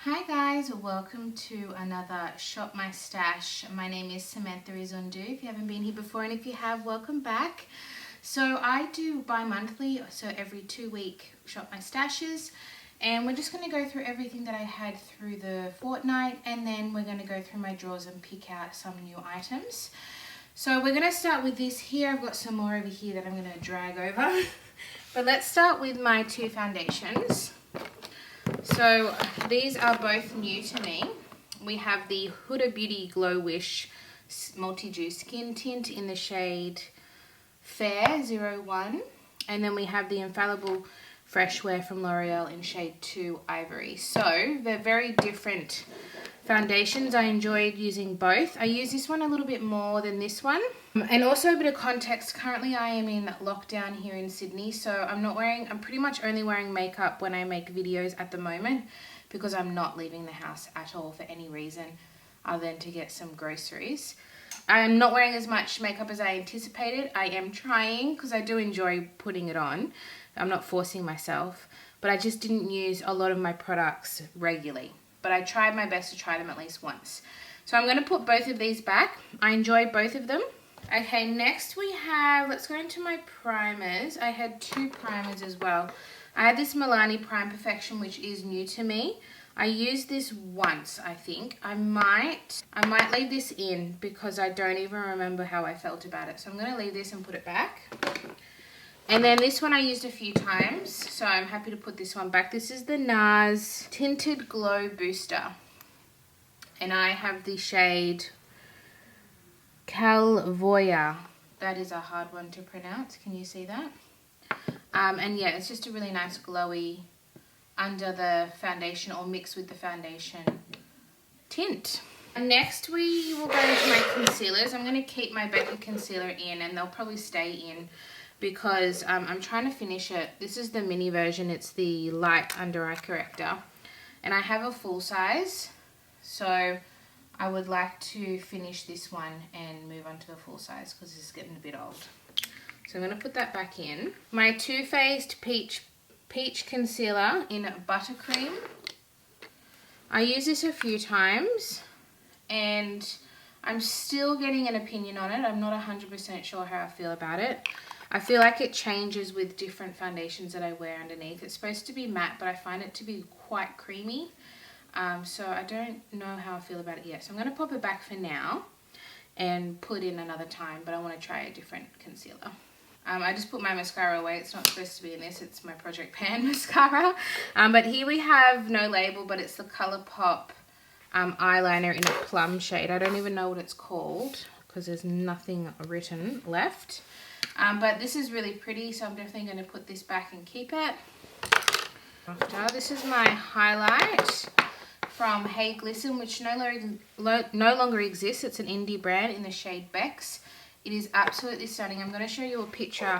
Hi guys, welcome to another Shop My Stash. My name is Samantha Izundu, if you haven't been here before, and if you have, welcome back. So I do bi-monthly, so every 2-week Shop My Stashes, and we're just going to go through everything that I had through the fortnight, and then we're going to go through my drawers and pick out some new items. So we're going to start with this here. I've got some more over here that I'm going to drag over. But let's start with my two foundations. So these are both new to me. We have the Huda Beauty Glow Wish Multi-Dew Skin Tint in the shade Fair 01. And then we have the Infallible Fresh Wear from L'Oreal in shade 2 Ivory. So they're very different foundations. I enjoyed using both. I use this one a little bit more than this one. And also a bit of context, currently I am in lockdown here in Sydney, so I'm pretty much only wearing makeup when I make videos at the moment because I'm not leaving the house at all for any reason other than to get some groceries. I'm not wearing as much makeup as I anticipated. I am trying because I do enjoy putting it on. I'm not forcing myself, but I just didn't use a lot of my products regularly. But I tried my best to try them at least once. So I'm going to put both of these back. I enjoy both of them. Okay, next we have, let's go into my primers. I had two primers as well. I had this Milani Prime Perfection, which is new to me. I used this once, I think. I might leave this in because I don't even remember how I felt about it. So I'm going to leave this and put it back. And then this one I used a few times, so I'm happy to put this one back. This is the Nars Tinted Glow Booster. And I have the shade Calvoya. That is a hard one to pronounce. Can you see that? And yeah, it's just a really nice glowy under the foundation or mixed with the foundation tint. And next we will go into my concealers. I'm going to keep my Becca concealer in and they'll probably stay in because I'm trying to finish it. This is the mini version. It's the light under eye corrector. And I have a full size. So I would like to finish this one and move on to the full size because this is getting a bit old. So I'm going to put that back in. My Too Faced Peach Concealer in Buttercream. I use this a few times and I'm still getting an opinion on it. I'm not 100% sure how I feel about it. I feel like it changes with different foundations that I wear underneath. It's supposed to be matte, but I find it to be quite creamy. So I don't know how I feel about it yet. So I'm going to pop it back for now and put it in another time, but I want to try a different concealer. I just put my mascara away. It's not supposed to be in this. It's my Project Pan mascara. But here we have no label, but it's the Colourpop eyeliner in a plum shade. I don't even know what it's called because there's nothing written left. But this is really pretty, so I'm definitely going to put this back and keep it. This is my highlight from Hey Glisten, which no longer exists. It's an indie brand in the shade Bex. It is absolutely stunning. I'm going to show you a picture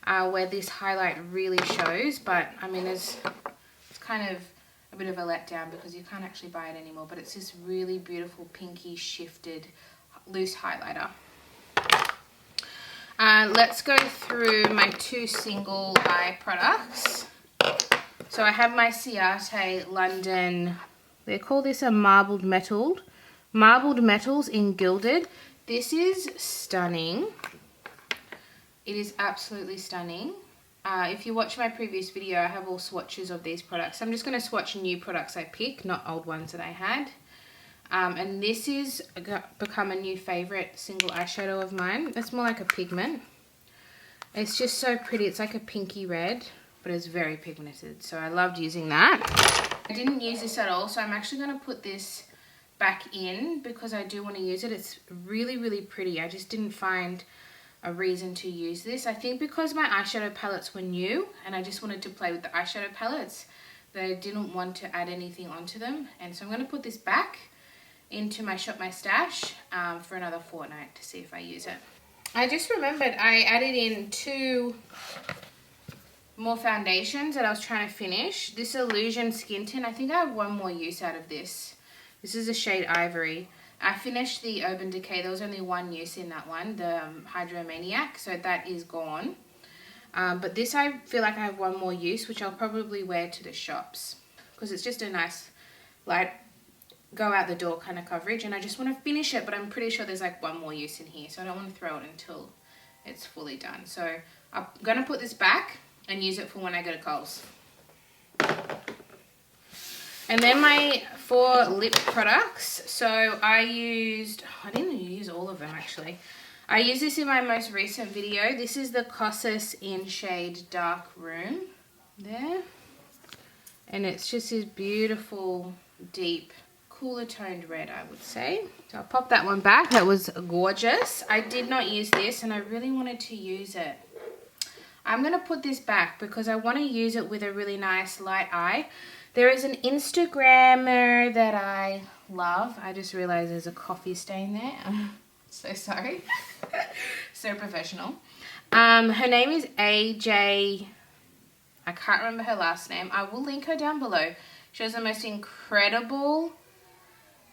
where this highlight really shows, but I mean it's kind of a bit of a letdown because you can't actually buy it anymore, but it's this really beautiful pinky shifted loose highlighter. Let's go through my two single eye products. So I have my Ciate London, they call this a marbled metals in gilded. This is stunning. It is absolutely stunning. If you watch my previous video, I have all swatches of these products. I'm just going to swatch new products I pick, not old ones that I had. And this is become a new favorite single eyeshadow of mine. It's more like a pigment. It's just so pretty. It's like a pinky red, but it's very pigmented. So I loved using that. I didn't use this at all, so I'm actually going to put this back in because I do want to use it. It's really, really pretty. I just didn't find a reason to use this. I think because my eyeshadow palettes were new and I just wanted to play with the eyeshadow palettes, that I didn't want to add anything onto them. And so I'm going to put this back into my Shop My Stash for another fortnight to see if I use it. I just remembered I added in two more foundations that I was trying to finish. This Illusion Skin Tint, I think I have one more use out of this. This is a shade Ivory. I finished the Urban Decay. There was only one use in that one, the Hydromaniac, so that is gone. But this I feel like I have one more use, which I'll probably wear to the shops because it's just a nice like go out the door kind of coverage, and I just want to finish it, but I'm pretty sure there's like one more use in here, so I don't want to throw it until it's fully done. So I'm going to put this back and use it for when I go to Coles. And then my 4 lip products. So I didn't use all of them actually. I used this in my most recent video. This is the Kosas in shade Dark Room there. And it's just this beautiful, deep, cooler toned red, I would say. So I'll pop that one back. That was gorgeous. I did not use this and I really wanted to use it. I'm going to put this back because I want to use it with a really nice light eye. There is an Instagrammer that I love. I just realized there's a coffee stain there. I'm so sorry. So professional. Her name is AJ. I can't remember her last name. I will link her down below. She has the most incredible,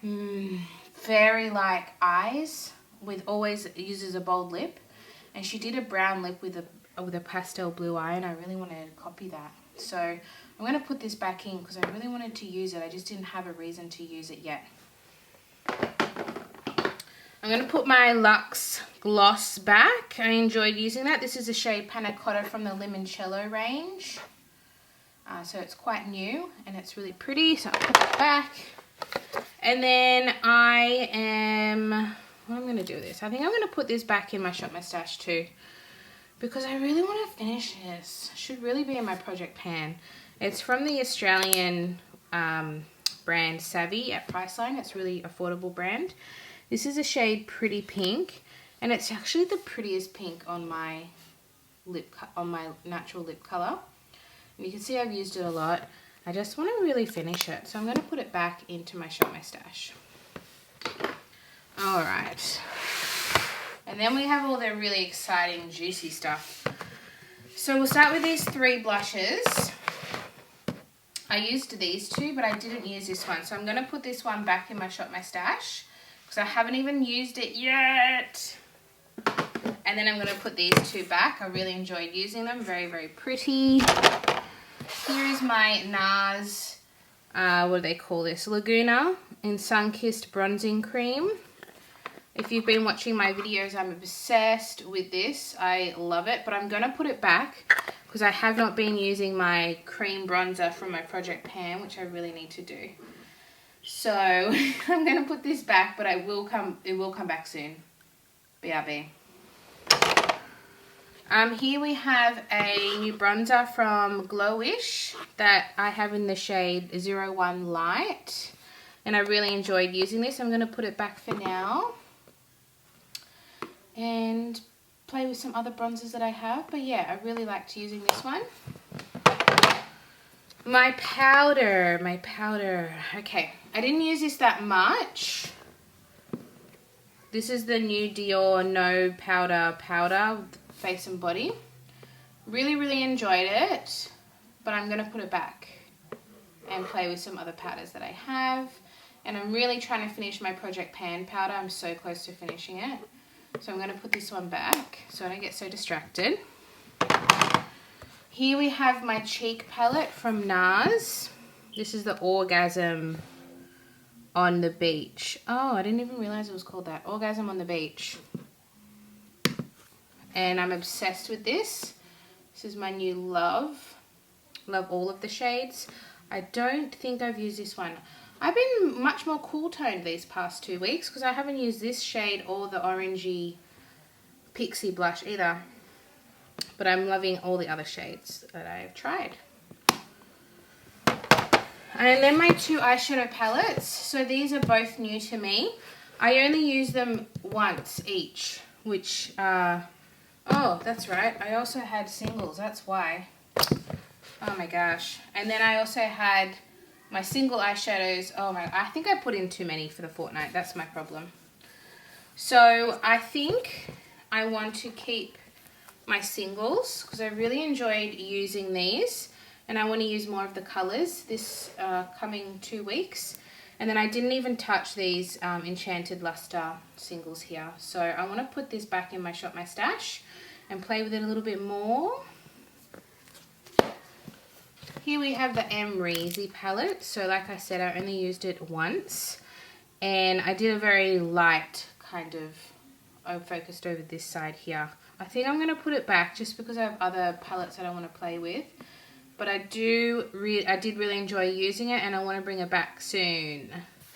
very light eyes, with always uses a bold lip. And she did a brown lip with a pastel blue eye, and I really wanted to copy that. So I'm going to put this back in because I really wanted to use it. I just didn't have a reason to use it yet. I'm going to put my Luxe gloss back. I enjoyed using that. This is a shade Panna Cotta from the Limoncello range. So it's quite new and it's really pretty. So I'll put it back. And then what I'm going to do with this, I think I'm going to put this back in my Shop My Stash too, because I really want to finish this. It should really be in my project pan. It's from the Australian brand Savvy at Priceline. It's really affordable brand. This is a shade Pretty Pink, and it's actually the prettiest pink on my natural lip color. And you can see I've used it a lot. I just want to really finish it, so I'm going to put it back into my Shop My Stash. All right. And then we have all the really exciting, juicy stuff. So we'll start with these 3 blushes. I used these 2, but I didn't use this one. So I'm going to put this one back in my Shop My Stash because I haven't even used it yet. And then I'm going to put these 2 back. I really enjoyed using them. Very, very pretty. Here is my Nars, what do they call this? Laguna in Sun-Kissed Bronzing Cream. If you've been watching my videos, I'm obsessed with this. I love it, but I'm going to put it back because I have not been using my cream bronzer from my project pan, which I really need to do. So I'm going to put this back, but it will come back soon. BRB. Here we have a new bronzer from Glowish that I have in the shade 01 Light. And I really enjoyed using this. I'm going to put it back for now and play with some other bronzers that I have. But yeah, I really liked using this one. My powder. Okay, I didn't use this that much. This is the new Dior No Powder Face and Body. Really, really enjoyed it, but I'm going to put it back and play with some other powders that I have. And I'm really trying to finish my Project Pan powder. I'm so close to finishing it. So I'm going to put this one back so I don't get so distracted. Here we have my cheek palette from Nars. This is the Orgasm on the Beach. Oh, I didn't even realize it was called that. Orgasm on the Beach. And I'm obsessed with this. This is my new love. Love all of the shades. I don't think I've used this one. I've been much more cool toned these past 2 weeks because I haven't used this shade or the orangey Pixi blush either. But I'm loving all the other shades that I've tried. And then my 2 eyeshadow palettes. So these are both new to me. I only use them once each, which, oh, that's right. I also had singles. That's why. Oh my gosh. And then I also had my single eyeshadows. Oh my, I think I put in too many for the fortnight. That's my problem. So I think I want to keep my singles because I really enjoyed using these. And I want to use more of the colours this coming 2 weeks. And then I didn't even touch these Enchanted Luster singles here. So I want to put this back in my Shop My Stash and play with it a little bit more. Here we have the Amrezy palette. So like I said, I only used it once. And I did a very light kind of, I focused over this side here. I think I'm going to put it back just because I have other palettes that I want to play with. But I did really enjoy using it, and I want to bring it back soon.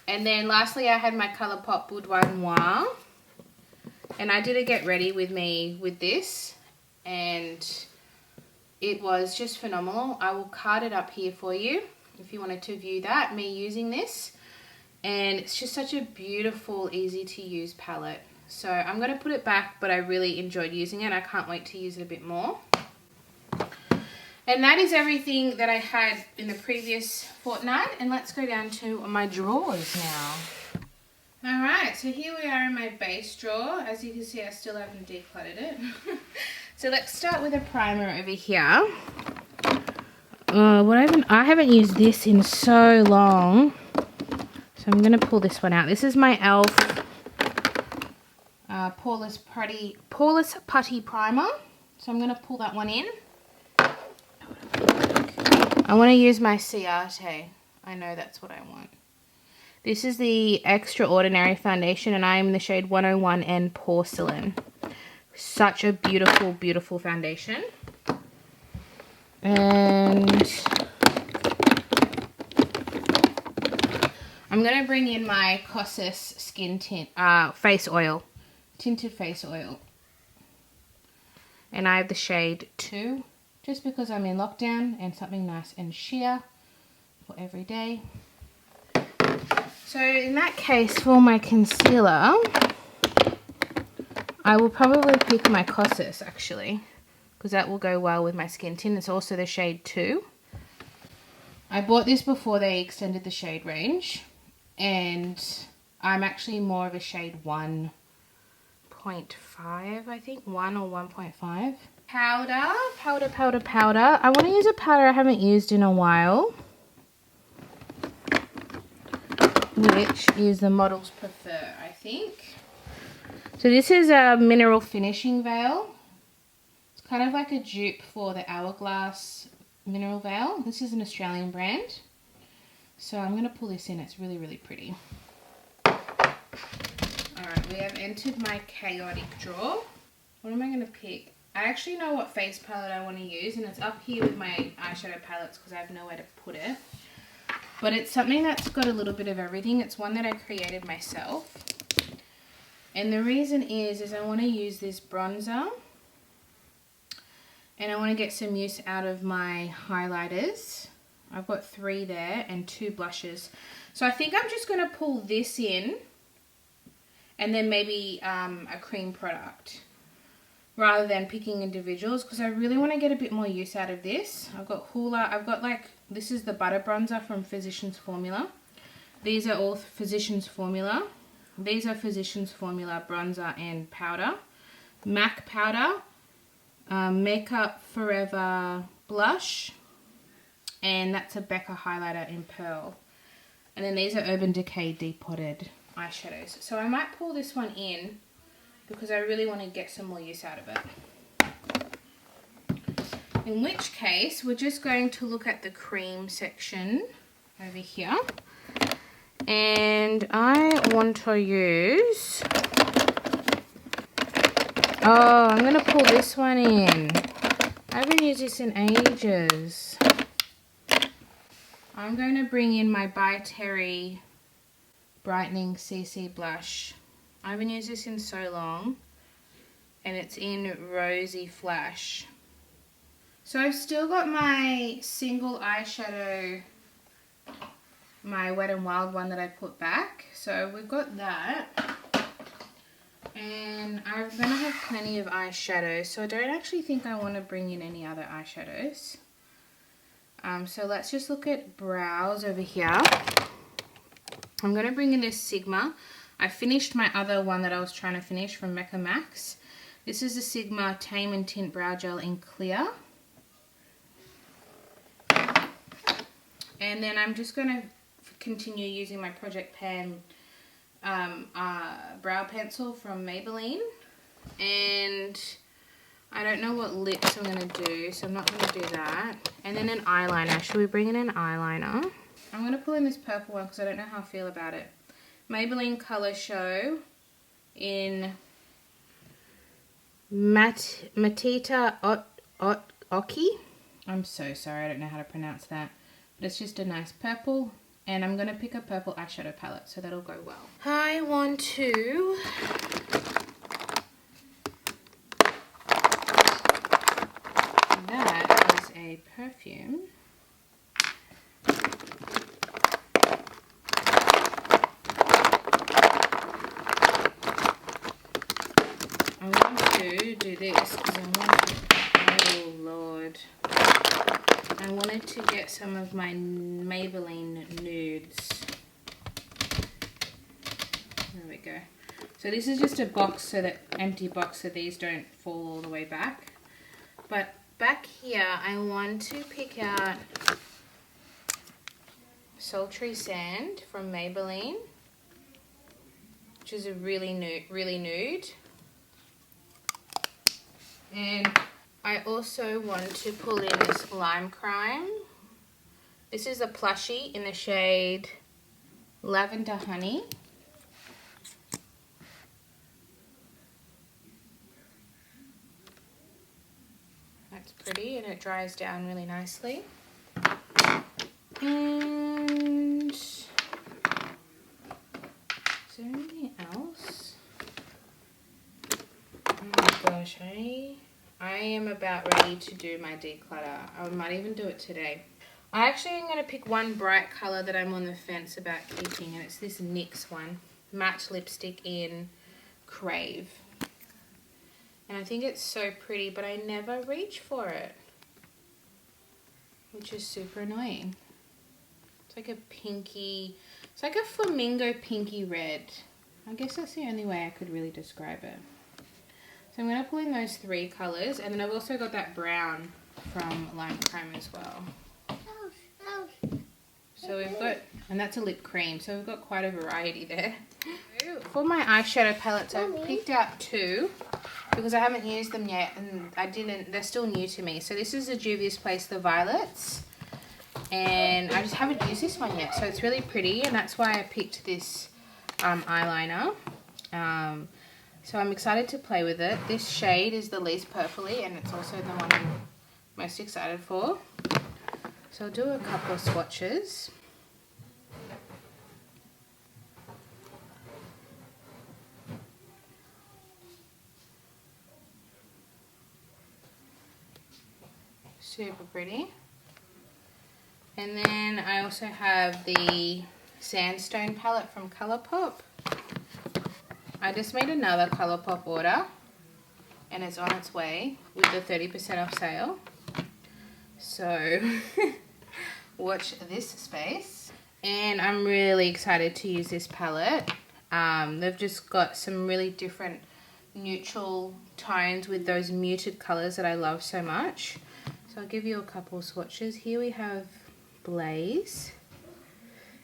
And then lastly, I had my Colourpop Boudoir Noir. And I did a get ready with me with this. And it was just phenomenal. I will card it up here for you if you wanted to view that, me using this. And it's just such a beautiful, easy to use palette. So I'm going to put it back, but I really enjoyed using it. I can't wait to use it a bit more. And that is everything that I had in the previous fortnight. And let's go down to my drawers now. Alright, so here we are in my base drawer. As you can see, I still haven't decluttered it. So let's start with a primer over here. I haven't used this in so long. So I'm going to pull this one out. This is my e.l.f. Poreless Putty Primer. So I'm going to pull that one in. I want to use my Ciate. I know that's what I want. This is the Extraordinary foundation, and I am in the shade 101N Porcelain. Such a beautiful, beautiful foundation. And I'm going to bring in my Kosas Skin Tint, face oil. Tinted face oil. And I have the shade 2. Just because I'm in lockdown and something nice and sheer for every day. So in that case, for my concealer, I will probably pick my Kosas actually, because that will go well with my skin tint. It's also the shade 2. I bought this before they extended the shade range, and I'm actually more of a shade 1.5, I think, 1 or 1.5. Powder. I want to use a powder I haven't used in a while, which is the Models Prefer, I think. So this is a Mineral Finishing Veil. It's kind of like a dupe for the Hourglass Mineral Veil. This is an Australian brand. So I'm going to pull this in. It's really, really pretty. Alright, we have entered my chaotic drawer. What am I going to pick? I actually know what face palette I want to use, and it's up here with my eyeshadow palettes because I have nowhere to put it. But it's something that's got a little bit of everything. It's one that I created myself. And the reason is I want to use this bronzer. And I want to get some use out of my highlighters. I've got 3 there and 2 blushes. So I think I'm just going to pull this in. And then maybe a cream product, rather than picking individuals, because I really want to get a bit more use out of this. I've got Hoola. I've got this is the butter bronzer from Physicians Formula. These are all Physicians Formula. These are Physicians Formula bronzer and powder. MAC powder, Makeup Forever blush, and that's a Becca highlighter in Pearl. And then these are Urban Decay Deep Potted eyeshadows. So I might pull this one in, because I really want to get some more use out of it. In which case, we're just going to look at the cream section over here. And I want to use... Oh, I'm going to pull this one in. I haven't used this in ages. I'm going to bring in my By Terry Brightening CC Blush. I haven't used this in so long, and it's in Rosy Flash. So I've still got my single eyeshadow, my Wet n Wild one that I put back. So we've got that, and I'm going to have plenty of eyeshadows, so I don't actually think I want to bring in any other eyeshadows. So let's just look at brows over here. I'm going to bring in this Sigma. I finished my other one that I was trying to finish from Mecca Max. This is the Sigma Tame and Tint Brow Gel in Clear. And then I'm just going to continue using my Project Pan brow pencil from Maybelline. And I don't know what lips I'm going to do, so I'm not going to do that. And then an eyeliner. Should we bring in an eyeliner? I'm going to pull in this purple one because I don't know how I feel about it. Maybelline Color Show in Matita Oki. I'm so sorry, I don't know how to pronounce that. But it's just a nice purple. And I'm going to pick a purple eyeshadow palette, so that'll go well. I want to... That is a perfume. I want to do this because I want to... Oh, Lord. I wanted to get some of my Maybelline nudes. There we go. So this is just a box, so that empty box, so these don't fall all the way back. But back here, I want to pick out Sultry Sand from Maybelline, which is a really nude. And I also want to pull in this Lime Crime. This is a plushie in the shade Lavender Honey. That's pretty and it dries down really nicely. And is there anything else? Oh my gosh, I am about ready to do my declutter. I might even do it today. I actually am going to pick one bright colour that I'm on the fence about keeping, and it's this NYX one. Matte lipstick in Crave. And I think it's so pretty, but I never reach for it, which is super annoying. It's like a pinky, it's like a flamingo pinky red. I guess that's the only way I could really describe it. So I'm going to pull in those three colours, and then I've also got that brown from Lime Crime as well. So we've got, and that's a lip cream, so we've got quite a variety there. For my eyeshadow palettes, I've picked out two because I haven't used them yet, and they're still new to me. So this is the Juvia's Place, the Violets, and I just haven't used this one yet, so it's really pretty, and that's why I picked this eyeliner. So I'm excited to play with it. This shade is the least purpley, and it's also the one I'm most excited for. So I'll do a couple of swatches. Super pretty. And then I also have the Sandstone palette from Colourpop. I just made another Colourpop order, and it's on its way with the 30% off sale. So watch this space. And I'm really excited to use this palette. They've just got some really different neutral tones with those muted colours that I love so much. So I'll give you a couple swatches. Here we have Blaze.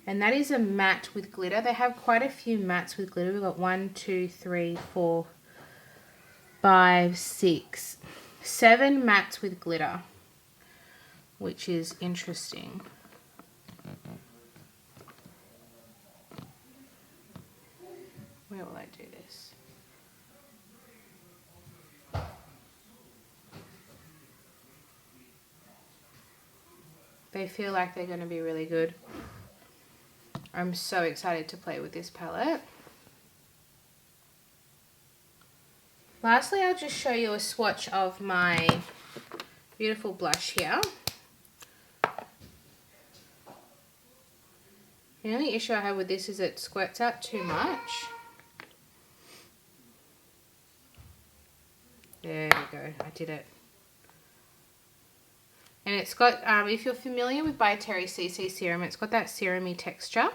And that is a matte with glitter. They have quite a few mattes with glitter. We've got 1, 2, 3, 4, 5, 6, 7 mattes with glitter, which is interesting. Where will I do this? They feel like they're going to be really good. I'm so excited to play with this palette. Lastly, I'll just show you a swatch of my beautiful blush here. The only issue I have with this is it squirts out too much. There we go, I did it. And it's got, if you're familiar with By Terry CC serum, it's got that serum-y texture,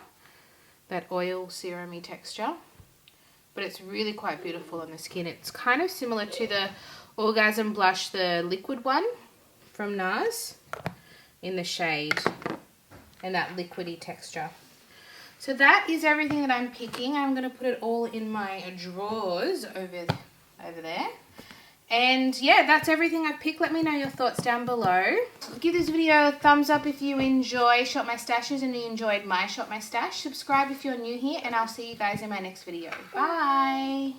that oil serum-y texture. But it's really quite beautiful on the skin. It's kind of similar to the Orgasm Blush, the liquid one from Nars, in the shade, and that liquidy texture. So that is everything that I'm picking. I'm going to put it all in my drawers over there. And yeah, that's everything I've picked. Let me know your thoughts down below. Give this video a thumbs up if you enjoy Shop My Stashes and you enjoyed my Shop My Stash. Subscribe if you're new here, and I'll see you guys in my next video. Bye!